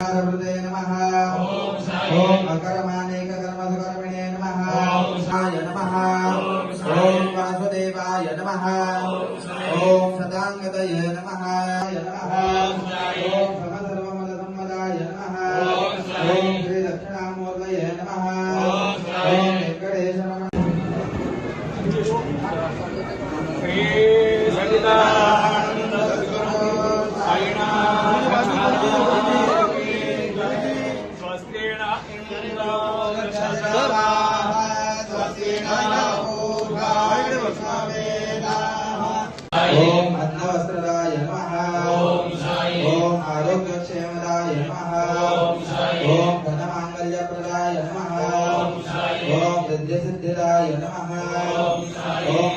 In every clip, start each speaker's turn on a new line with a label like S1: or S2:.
S1: ओंकारहृदये नमः ओम अकर्मानेक कर्मसुकर्मिणे नमः ओम नमः ओम वासुदेवाय नमः ओम सदांगतये नमः ओम समसर्वमलसम्मदाय नमः ओम श्री दक्षिणामूर्तये नमः ओम वेंकटेश नमः श्री सच्चिदानंद सद्गुरु साईनाथ स्वस्तेन इंद्रो गच्छताः स्वस्तेन पूर्वा विश्ववेदाः ओम अन्नवस्त्रदाय नमः ओम आरोग्यक्षेमदाय नमः ओम धनमांगल्यप्रदाय नमः ओम सिद्धिसिद्धिदाय नमः ओम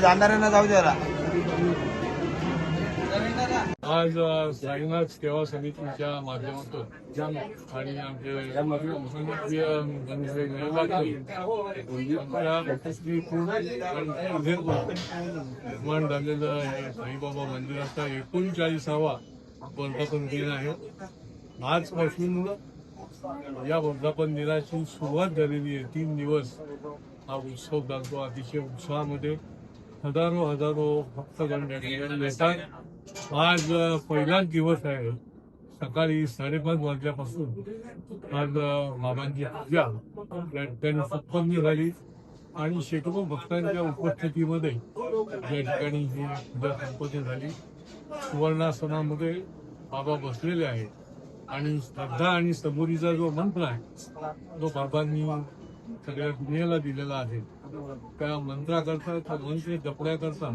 S2: जाणाऱ्यांना जाऊ दे जरा.
S3: आज साईनाथ सेवा समितीच्या माध्यमातून आणि आमचे निर्माण झालेलं हे साईबाबा मंदिराचा 39वा वर्धापन दिन आहे. आजपासून या वर्धापन दिनाची सुरुवात झालेली आहे. 3 दिवस हा उत्सव चालतो. अतिशय उत्साहामध्ये हजारो भक्तगण येतात. आज पहिलाच दिवस आहे. सकाळी 5:30 वाजल्यापासून आज बाबांची पूजा ठिकाणी संपन्न झाली आणि शेकडो भक्तांच्या उपस्थितीमध्ये या ठिकाणी ही पूजा संपन्न झाली. सुवर्णासनामध्ये बाबा बसलेले आहेत आणि श्रद्धा आणि सबुरीचा जो मंत्र आहे तो बाबांनी सगळ्या दुनियेला दिलेला आहे. त्या मंत्राकरता त्या मंत्र जपण्याकरता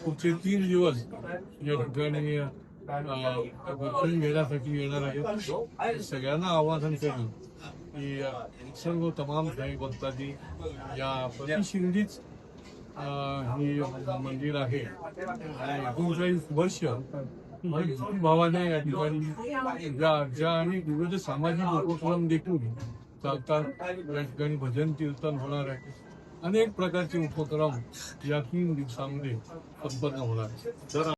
S3: पुढचे 3 दिवस या ठिकाणी दर्शन घेण्यासाठी येणार आहेत. सगळ्यांना आवाहन करेन की सर्व तमाम साई भक्तांनी या प्रतिशिंदीच ही मंदिर आहे. 39 वर्ष भावाने या ठिकाणी ज्या आणि विविध सामाजिक उपक्रम देखील चालतात. या ठिकाणी भजन कीर्तन होणार आहे. अनेक प्रकारचे उपक्रम या 3 दिवसांमध्ये संपन्न होणार.